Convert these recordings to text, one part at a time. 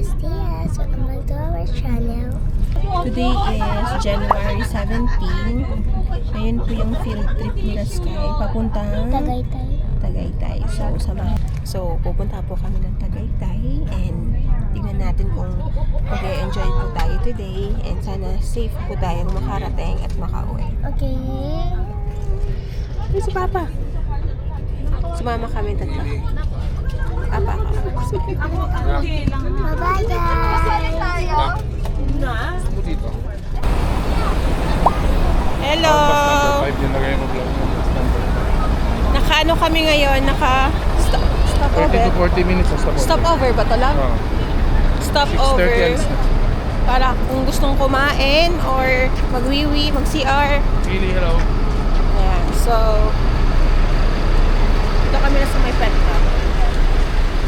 Buenos dias! Welcome back to our channel. Today is January 17. Ngayon po yung field trip nila Sky. Papuntang Tagaytay. So, pupunta po kami ng Tagaytay and tingnan natin kung mag-enjoy po tayo today and sana safe po tayong makarating at makauwi. Okay. Ay, si Papa. Sumama kami tatlo. Papa ako. Bye-bye guys! Hello! Naka-ano kami ngayon? Naka-stopover? 30 to 40 minutes sa stopover. Stopover ba ito lang? Stopover. 6:30 alis na. Para kung gustong kumain or magwiwi, mag-CR. Really, hello. Ayan. So, ito kami na sa may pet shop.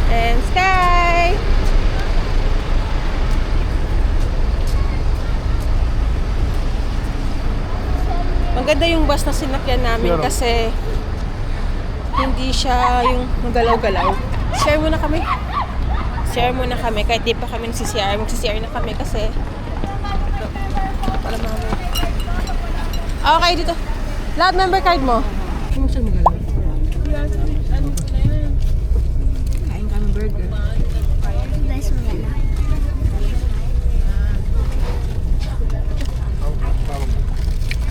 And Sky! Maganda yung bus na sinakyan namin kasi hindi siya yung magalaw-galaw. Share muna kami. Share muna kami. Kahit di pa kami nagsisiyar. Magsisiyar na kami kasi para mamo. Okay, dito. Lahat member card mo. Hindi mo siya magalaw. Kain kami burger. Guys, maganda.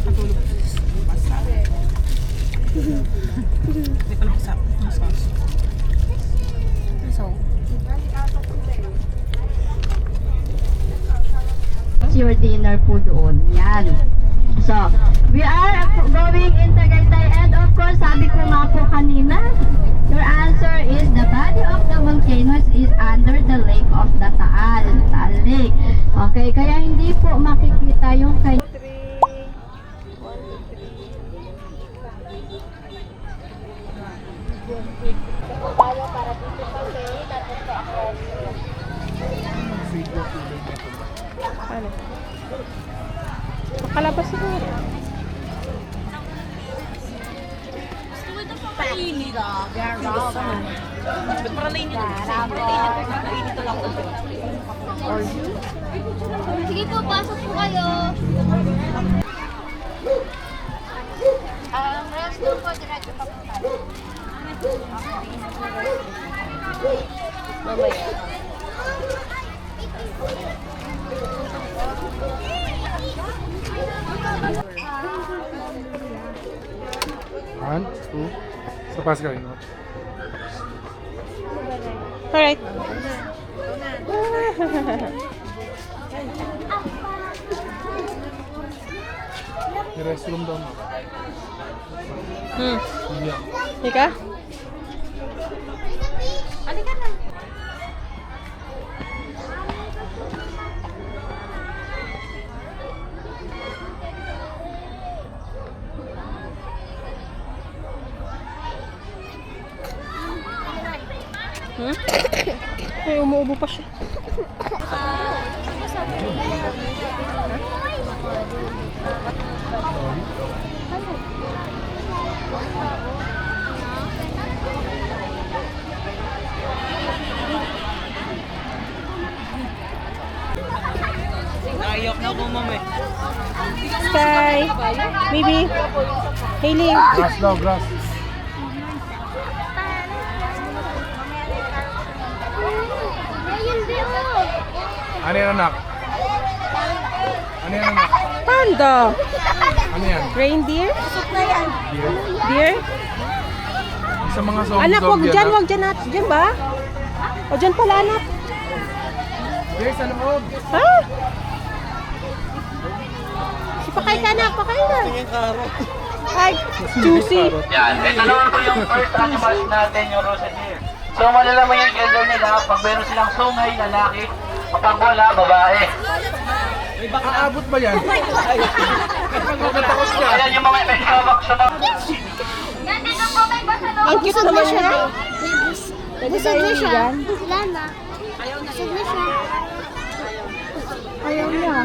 Matulog basta. May palabasa. So, your dinner po doon. Yan. So, we are going in Tagaytay and of course, sabi ko nga po kanina, your answer is the body of the volcanoes is under the lake of the Taal Lake. Okay, kaya hindi po makikita yung kay ano? Makalabas siguro. Sige po, pasok po kayo. Restroom po, diretso pa po tayo. Mamaya. One, two. Sa pas ka rin. Alright. May restroom daw mo. Yeah. Ika? Halika na. Ay, umuubo pa siya. Ayok na po, ma'am eh. Sky. Maybe. Hailey. Grass daw, grass. Ayun din oh. Ano yan, anak? Ano yan, anak? Panda. Ano yan? Reindeer. Deer? Deer. Sa mga zombie Anak, wag yan, dyan, ah. wag dyan. Dyan ba? O dyan pala, anak. Deer sa loob. Ha? Si Pakay ka, anak. Pakay na. Ay, juicy. Yan, ito naman po yung first animals natin, yung rosy deer. So, malalaman yung gender nila pag meron silang sungay, lalaki, kapag wala, babae. Aabot ba yan? Magkatapos ka. Ayan yung mga may sabak-sabak. Yan, dito po may basalong. Ang cute naman siya. Busog na siya. Wala na. Busog na siya. ayaw niya.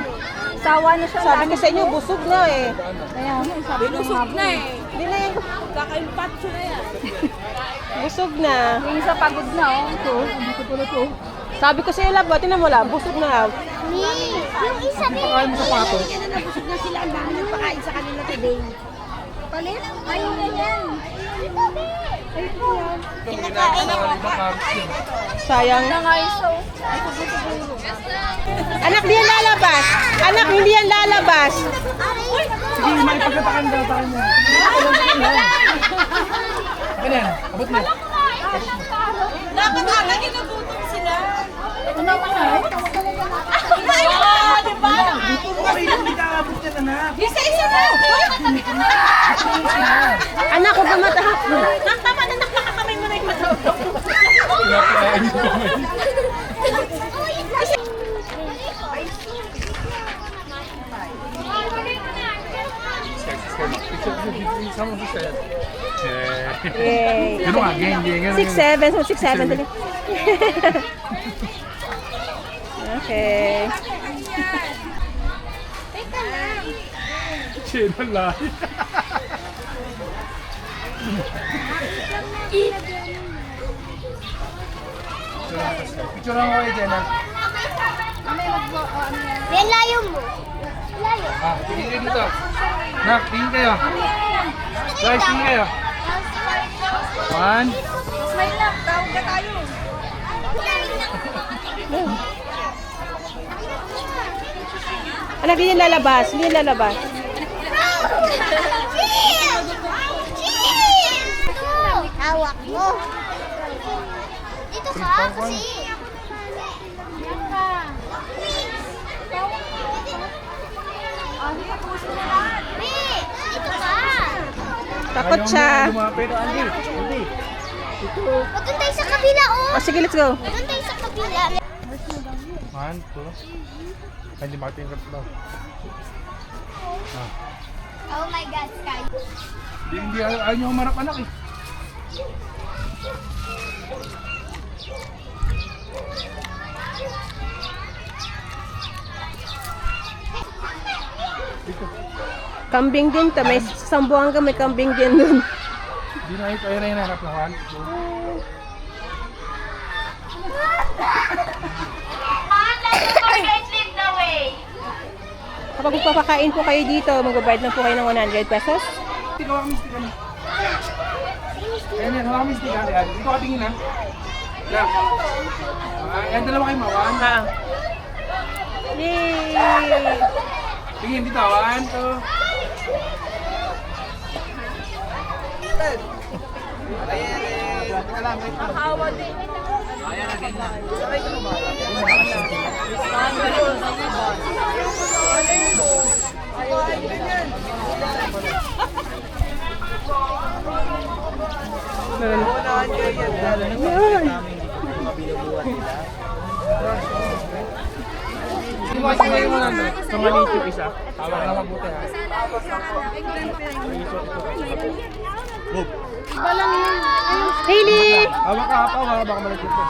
Sawa na siya. Sabi ko sa inyo, busog na eh. Kaya sabi ko busog na eh. Hindi na yan. Kaka-impatso na yan. Busog na. Yung isa pagod na oh. Ito, dito pala to. Sabi ko sa'yo, lab, tinan mo, lab, busog na. Ni, yung isa ni. Pakain mo sapatos. Nabusog na sila. Ang dami ng pakain sa kanila today. Palit? Ayun na yan. Ito, be. Ito yan. Kinakain ako. Sayang. Na nga yung sauce. Anak, di yan lalabas. Anak, hindi yan lalabas. Sige, may pagkatakan daw tayo mo. Akin yan, abot mo. Dapat agad ginugutom sila. Diba? Hindi ka abot yan, anak. Isa-isa na. Anak, huwag ka matahak. Tama na, nakakamay mo na yung matahak. Sama mo siya. Yay. Ganun nga, ganyan. 6'7", so 6'7", dali. Okay. Siya na lang. Picture lang ako kay Jenna. Yan, layo mo. Layo. Ah, tingin kayo dito. Nak, tingin kayo. Guys, tingin kayo. 1. Smile lang. Tawag ka tayo. Anak, hindi yan lalabas. Hindi yan lalabas. Hawak mo. Dito ka kasi. Yan ka. Dito ka. Takot siya. Lumapit. Hindi. Doon tayo sa kabila, oh. Oh, sige, let's go. Doon tayo sa kabila. 1, 2. Hindi makatingkat daw. Oh my God, Sky. Hindi ayaw nyo umarap anak eh. Kambing din to. May sambuang ka, may kambing din dun. Hindi na ito. Ayun na hinarap na 1, 2. Kapag magpapakain po kayo dito, magbabayad lang po kayo ng 100 pesos. Stick, hawak mo stick. Ayan yan, hawak mo stick. Ayan, dito ka tingin ha. Yan. Ayan, dalawa kayo mawan. Yay! Tingin dito, 1, 2. Iwasin mo lang sa maliit yung isa. Tawag lang mabuti ha. Hailey! Hawak ka pa, hawak baka malagyan ko.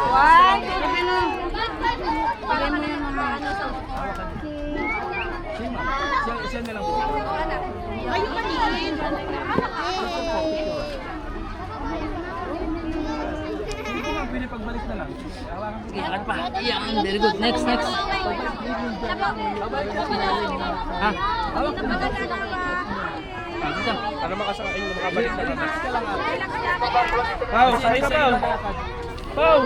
Siya na lang po. Pwede pagbalik na lang. Very good. Next. Ha? Hawak na. Para makasakain mo, makabalik na lang. Pau, sakay ka Pau. Pau!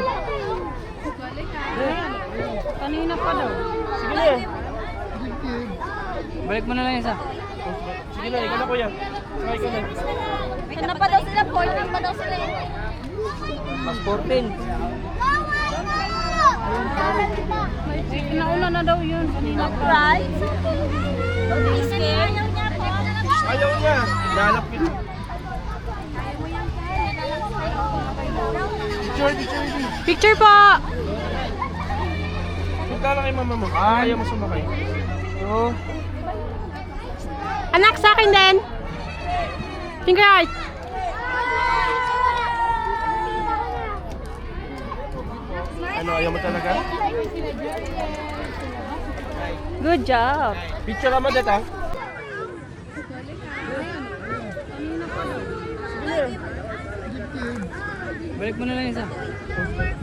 Kanina pa daw. Sige na. Balik mo na lang isa. Sige na, ikaw na kuya. Sakay ka na. Ano pa daw sila? 14 pa daw sila yun. Mas 14. Nauna na daw yun. Kanina pa. Right? Scared? Ayaw niya. Lalap kita. Picture po! Punta lang kay mama mo. Ayaw mo sumakay. Oo. Anak, sa akin din! Finger heart! Ano, ayaw mo talaga? Good job! Picture ka mo dito ha? Balik mo na lang isa.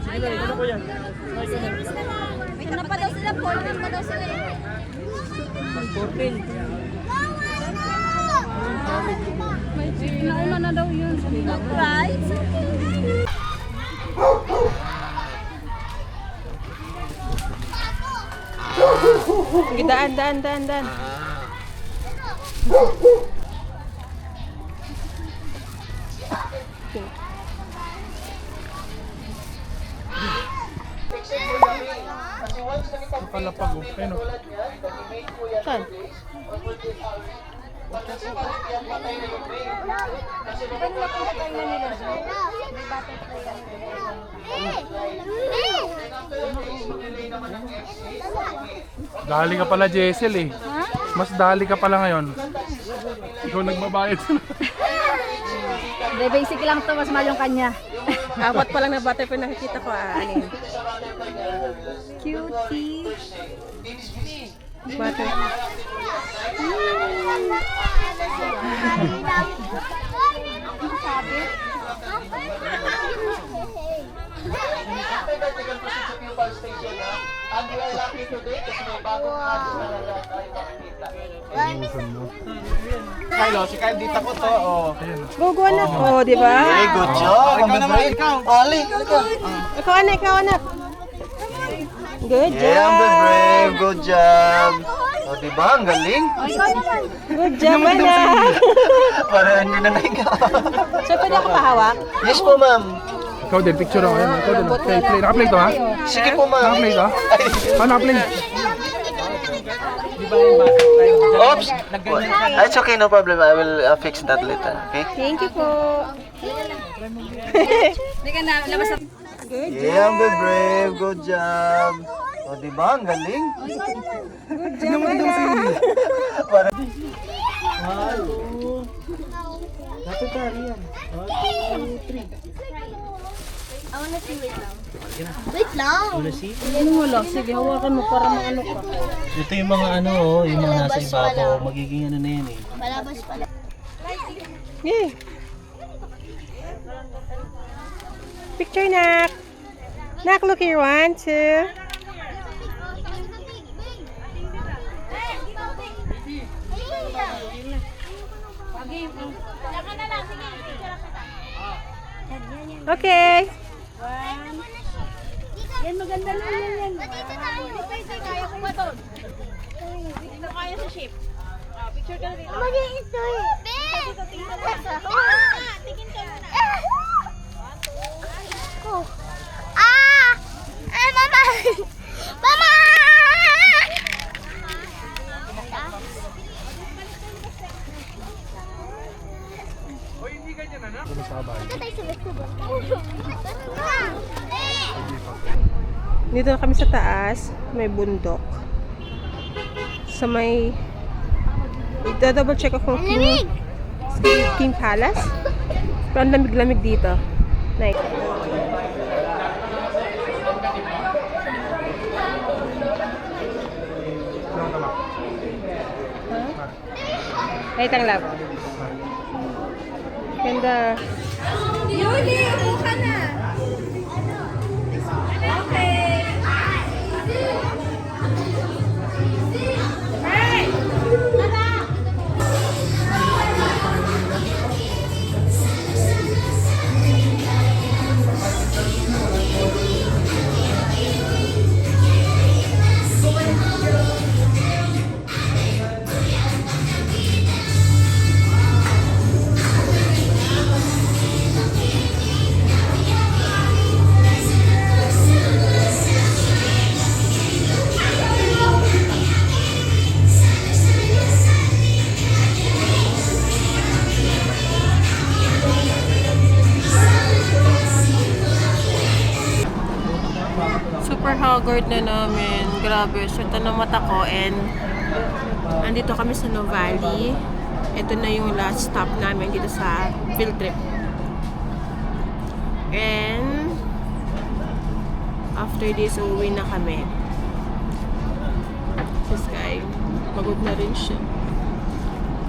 Sige na, ikaw na kuya. May na pa daw sila, Paul. May pa daw sila. Mas 14. Nauna na daw yun. Right? Sige, daan. Palapag oh. Ayun oh. Saan? Dali ka pala, Jessel eh. Mas dali ka pala ngayon. Ikaw nagbabayad. Hindi, basic lang to. Mas mahal yung kanya. Apat pa lang na butterfly nakikita ko. Ano yun? Cutie. Butterfly. Kyle, si Kyle dito ko to. Oh. Gogo anak. Oh, di ba? Hey, good job. Ikaw naman, ikaw. Ali, halika. Ikaw anak. Good job. Yeah, I'm the brave. Good job. O, diba? Ang galing. Good job, anak. Para hindi na nahiga. So, pwede ako pahawak? Yes po, ma'am. Ikaw din, picture ako. Ayun, ikaw din. Play. Naka-play to ha? Sige po, ma'am. Naka-play to ha? Naka-play. Oops. It's okay, no problem. I will fix that later. Okay? Thank you po. Good job. Yeah, I'm the brave. Good job. O, diba? Ang galing. Good job, anak. Para... Ano wala? Sige, hawakan mo para maano ka. Ito yung mga ano, oh, yung mga nasa ibabaw. Magiging ano na yan eh. Yay. Picture, nak. Nak, look here. 1, 2. Okay. Yan, maganda na yan. Dito tayo. Kaya ko ba to? Dito kaya sa ship. Picture ka na dito. Mag-iito eh. Dito, tingin ka na. Tingin ka na. Mama! Mama! Dito na kami sa taas. May bundok. Sa may... double check ako kung King Palace. Pero ang lamig-lamig dito. Like... Wait ang lab. Ganda. Yuli, upo ka na. Okay. Hey! Super haggard na namin. Grabe, syota na mata ko. And andito kami sa Nuvali. Ito na yung last stop namin dito sa field trip. And after this, uuwi na kami. Si Sky. Pagod na rin siya.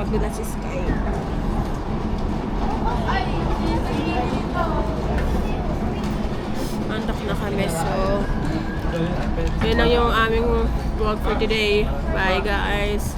Pagod na si Sky. Andak na kami. So, Yun lang yung aming vlog for today. Bye guys!